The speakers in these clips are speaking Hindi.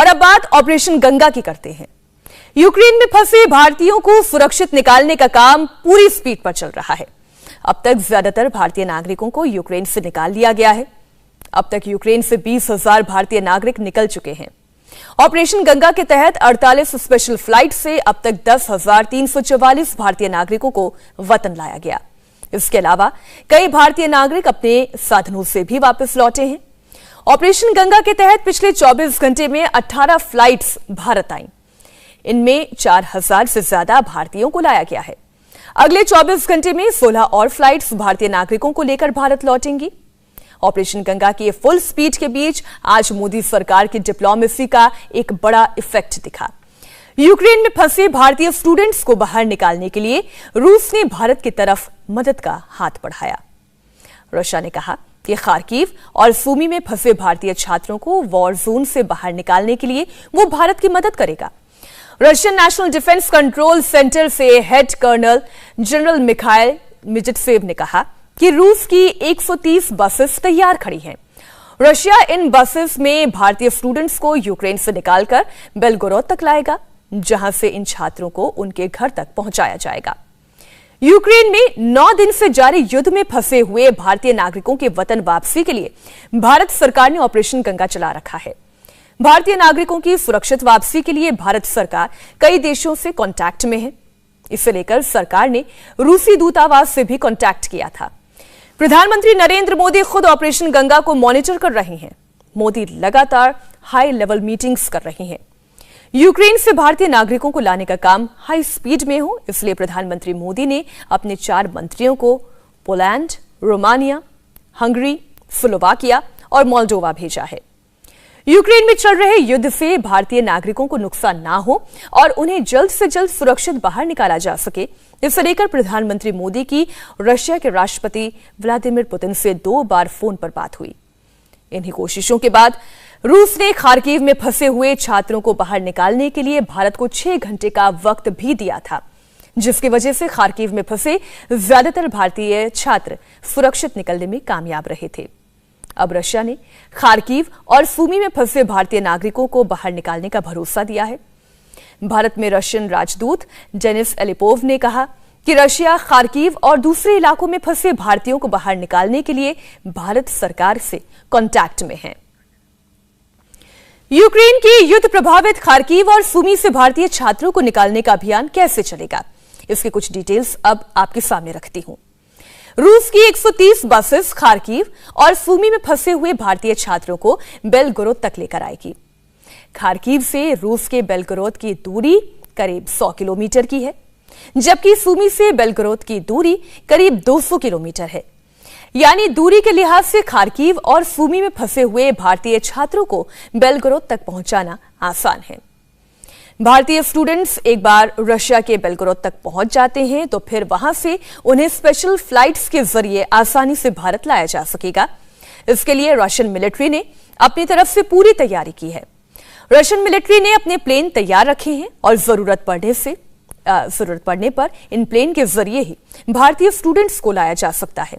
और अब बात ऑपरेशन गंगा की करते हैं। यूक्रेन में फंसे भारतीयों को सुरक्षित निकालने का काम पूरी स्पीड पर चल रहा है। अब तक ज्यादातर भारतीय नागरिकों को यूक्रेन से निकाल लिया गया है। अब तक यूक्रेन से 20,000 भारतीय नागरिक निकल चुके हैं। ऑपरेशन गंगा के तहत 48 स्पेशल फ्लाइट से अब तक 10,344 भारतीय नागरिकों को वतन लाया गया। इसके अलावा कई भारतीय नागरिक अपने साधनों से भी वापस लौटे हैं। ऑपरेशन गंगा के तहत पिछले 24 घंटे में 18 फ्लाइट्स भारत आईं। इनमें 4,000 से ज्यादा भारतीयों को लाया गया है। अगले 24 घंटे में 16 और फ्लाइट्स भारतीय नागरिकों को लेकर भारत लौटेंगी। ऑपरेशन गंगा की फुल स्पीड के बीच आज मोदी सरकार की डिप्लोमेसी का एक बड़ा इफेक्ट दिखा। यूक्रेन में फंसे भारतीय स्टूडेंट्स को बाहर निकालने के लिए रूस ने भारत की तरफ मदद का हाथ बढ़ाया। रशिया ने कहा कि खार्किव और सूमी में फंसे भारतीय छात्रों को वॉर जोन से बाहर निकालने के लिए वो भारत की मदद करेगा। Russian national defence control centre से हेड कर्नल जनरल मिखाइल मिजिटसेव ने कहा कि रूस की 130 बसेस तैयार खड़ी हैं। रशिया इन बसेस में भारतीय स्टूडेंट्स को यूक्रेन से निकालकर बेलगोरोद तक लाएगा, जहां से इन छात्रों को उनके घर तक पहुंचाया जाएगा। यूक्रेन में 9 दिन से जारी युद्ध में फंसे हुए भारतीय नागरिकों के वतन वापसी के लिए भारत सरकार ने ऑपरेशन गंगा चला रखा है। भारतीय नागरिकों की सुरक्षित वापसी के लिए भारत सरकार कई देशों से कांटेक्ट में है। इसे लेकर सरकार ने रूसी दूतावास से भी कांटेक्ट किया था। प्रधानमंत्री नरेंद्र मोदी खुद ऑपरेशन गंगा को मॉनिटर कर रहे हैं। मोदी लगातार हाई लेवल मीटिंग्स कर रहे हैं। यूक्रेन से भारतीय नागरिकों को लाने का काम हाई स्पीड में हो, इसलिए प्रधानमंत्री मोदी ने अपने 4 मंत्रियों को पोलैंड, रोमानिया, हंगरी, स्लोवाकिया और मोल्डोवा भेजा है। यूक्रेन में चल रहे युद्ध से भारतीय नागरिकों को नुकसान ना हो और उन्हें जल्द से जल्द सुरक्षित बाहर निकाला जा सके, इसे लेकर प्रधानमंत्री मोदी की रशिया के राष्ट्रपति व्लादिमीर पुतिन से 2 बार फोन पर बात हुई। इन्हीं कोशिशों के बाद रूस ने खार्किव में फंसे हुए छात्रों को बाहर निकालने के लिए भारत को 6 घंटे का वक्त भी दिया था, जिसकी वजह से खार्किव में फंसे ज्यादातर भारतीय छात्र सुरक्षित निकलने में कामयाब रहे थे। अब रशिया ने खार्किव और सूमी में फंसे भारतीय नागरिकों को बाहर निकालने का भरोसा दिया है। भारत में रशियन राजदूत डेनिस एलिपोव ने कहा कि रशिया खार्किव और दूसरे इलाकों में फंसे भारतीयों को बाहर निकालने के लिए भारत सरकार से कांटेक्ट में है। यूक्रेन की युद्ध प्रभावित खार्किव और सूमी से भारतीय छात्रों को निकालने का अभियान कैसे चलेगा, इसके कुछ डिटेल्स अब आपके सामने रखती हूं। रूस की 130 बसेस खार्किव और सूमी में फंसे हुए भारतीय छात्रों को बेलगोरोद तक लेकर आएगी। खार्किव से रूस के बेलगोरोद की दूरी करीब 100 किलोमीटर की है, जबकि सूमी से बेलगोरोद की दूरी करीब 200 किलोमीटर है। यानी दूरी के लिहाज से खार्किव और सूमी में फंसे हुए भारतीय छात्रों को बेलगोरोद तक पहुंचाना आसान है। भारतीय स्टूडेंट्स एक बार रशिया के बेलगोरोद तक पहुंच जाते हैं तो फिर वहां से उन्हें स्पेशल फ्लाइट्स के जरिए आसानी से भारत लाया जा सकेगा। इसके लिए रशियन मिलिट्री ने अपनी तरफ से पूरी तैयारी की है। रशियन मिलिट्री ने अपने प्लेन तैयार रखे हैं और जरूरत पड़ने पर इन प्लेन के जरिए ही भारतीय स्टूडेंट्स को लाया जा सकता है।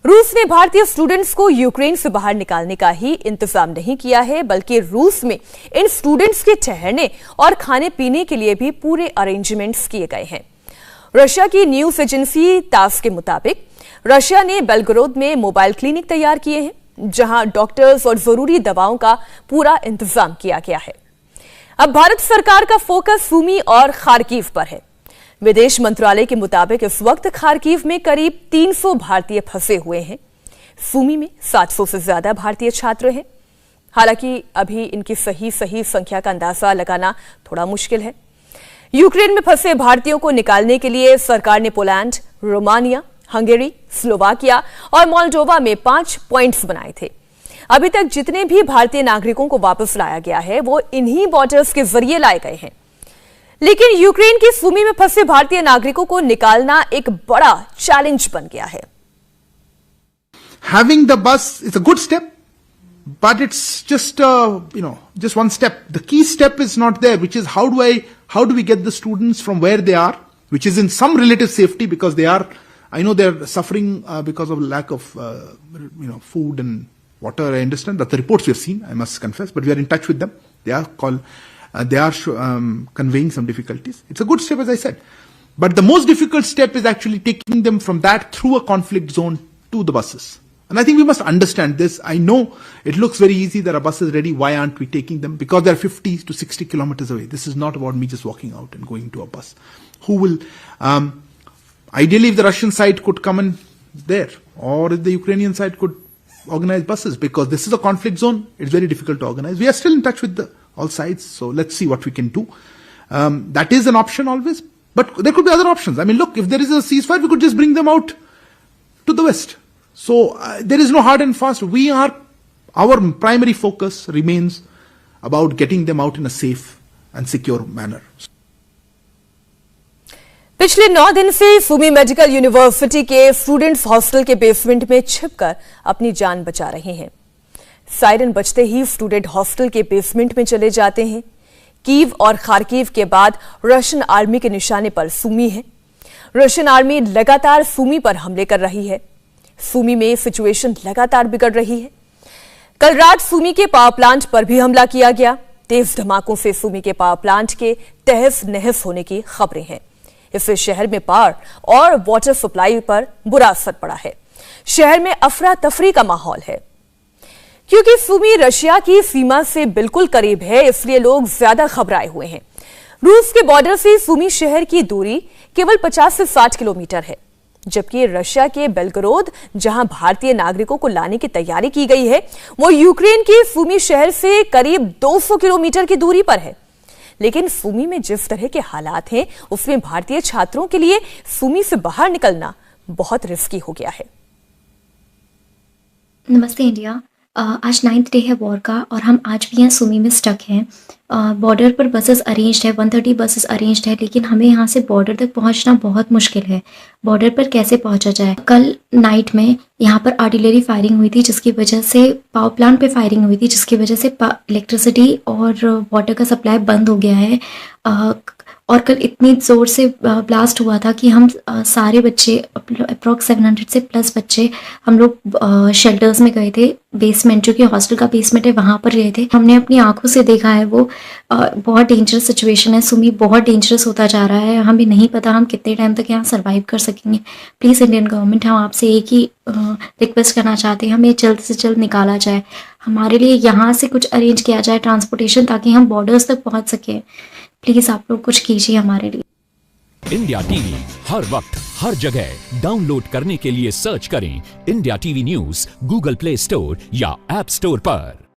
रूस ने भारतीय स्टूडेंट्स को यूक्रेन से बाहर निकालने का ही इंतजाम नहीं किया है, बल्कि रूस में इन स्टूडेंट्स के ठहरने और खाने पीने के लिए भी पूरे अरेंजमेंट्स किए गए हैं। रशिया की न्यूज एजेंसी तास के मुताबिक रशिया ने बेलगोरोद में मोबाइल क्लिनिक तैयार किए हैं, जहां डॉक्टर्स और जरूरी दवाओं का पूरा इंतजाम किया गया है। अब भारत सरकार का फोकस सूमी और खार्किव पर है। विदेश मंत्रालय के मुताबिक इस वक्त खार्किव में करीब 300 भारतीय फंसे हुए हैं। सूमी में 700 से ज्यादा भारतीय छात्र हैं। हालांकि अभी इनकी सही संख्या का अंदाजा लगाना थोड़ा मुश्किल है। यूक्रेन में फंसे भारतीयों को निकालने के लिए सरकार ने पोलैंड, रोमानिया, हंगेरी, स्लोवाकिया और मोल्डोवा में 5 पॉइंट्स बनाए थे। अभी तक जितने भी भारतीय नागरिकों को वापस लाया गया है वो इन्हीं बॉर्डर्स के जरिए लाए गए हैं। लेकिन यूक्रेन की सूमी में फंसे भारतीय नागरिकों को निकालना एक बड़ा चैलेंज बन गया है। Having the bus is a good step, but it's just just one step. The key step is not there, which is how do we get the students from where they are, which is in some relative safety, because I know they're suffering because of lack of food and water. I understand that's the reports we have seen, I must confess, but we are in touch with them. conveying some difficulties. It's a good step, as I said. But the most difficult step is actually taking them from that through a conflict zone to the buses. And I think we must understand this. I know it looks very easy that a bus is ready. Why aren't we taking them? Because they're 50 to 60 kilometers away. This is not about me just walking out and going to a bus. Who will, ideally if the Russian side could come in there, or if the Ukrainian side could organize buses, because this is a conflict zone, it's very difficult to organize. We are still in touch with all sides, so let's see what we can do. That is an option always, but there could be other options. I mean, look, if there is a ceasefire, we could just bring them out to the west. So there is no hard and fast. Our primary focus remains about getting them out in a safe and secure manner. पिछले 9 दिन से सुमी मेडिकल यूनिवर्सिटी के स्टूडेंट्स हॉस्टल के बेसमेंट में छिपकर अपनी जान बचा रहे हैं। सायरन बजते ही स्टूडेंट हॉस्टल के बेसमेंट में चले जाते हैं। कीव और खार्किव के बाद रशियन आर्मी के निशाने पर सुमी है। रशियन आर्मी लगातार सुमी पर हमले कर रही है। सुमी में सिचुएशन लगातार बिगड़ रही है। कल रात सुमी के पावर प्लांट पर भी हमला किया गया। तेज धमाकों से सुमी के पावर प्लांट के तहस नहस होने की खबरें हैं। इससे शहर में पावर और वाटर सप्लाई पर बुरा असर पड़ा है। शहर में अफरा तफरी का माहौल है। क्योंकि सुमी रशिया की सीमा से बिल्कुल करीब है, इसलिए लोग ज्यादा घबराए हुए हैं। रूस के बॉर्डर से सुमी शहर की दूरी केवल 50 से 60 किलोमीटर है, जबकि रशिया के बेलगरोद, जहां भारतीय नागरिकों को लाने की तैयारी की गई है, वो यूक्रेन के सुमी शहर से करीब 200 किलोमीटर की दूरी पर है। लेकिन सुमी में जिस तरह के हालात हैं, उसमें भारतीय छात्रों के लिए सुमी से बाहर निकलना बहुत रिस्की हो गया है। नमस्ते इंडिया। आज 9th डे है वॉर का और हम आज भी यहाँ सुमी में स्टक हैं। बॉर्डर पर बसेस अरेंज्ड है, 130 बसेस अरेंज्ड है, लेकिन हमें यहाँ से बॉर्डर तक पहुँचना बहुत मुश्किल है। बॉर्डर पर कैसे पहुँचा जाए? कल नाइट में यहाँ पर आर्टिलरी फायरिंग हुई थी, जिसकी वजह से पावर प्लांट पे फायरिंग हुई थी, जिसकी वजह से इलेक्ट्रिसिटी और वाटर का सप्लाई बंद हो गया है। और कल इतनी ज़ोर से ब्लास्ट हुआ था कि हम सारे बच्चे, अप्रॉक्स 700 से प्लस बच्चे, हम लोग शेल्टर्स में गए थे। बेसमेंट, जो कि हॉस्टल का बेसमेंट है, वहाँ पर गए थे। हमने अपनी आंखों से देखा है वो बहुत डेंजरस सिचुएशन है। सुमी बहुत डेंजरस होता जा रहा है। हमें नहीं पता हम कितने टाइम तक यहाँ सर्वाइव कर सकेंगे। प्लीज़ इंडियन गवर्नमेंट, हम आपसे एक ही रिक्वेस्ट करना चाहते हैं, हमें जल्द से जल्द निकाला जाए। हमारे लिए यहाँ से कुछ अरेंज किया जाए ट्रांसपोर्टेशन, ताकि हम बॉर्डर्स तक पहुँच सकें। प्लीज़ आप लोग कुछ कीजिए हमारे लिए। इंडिया टीवी हर वक्त हर जगह डाउनलोड करने के लिए सर्च करें India TV news Google play store या ऐप स्टोर पर।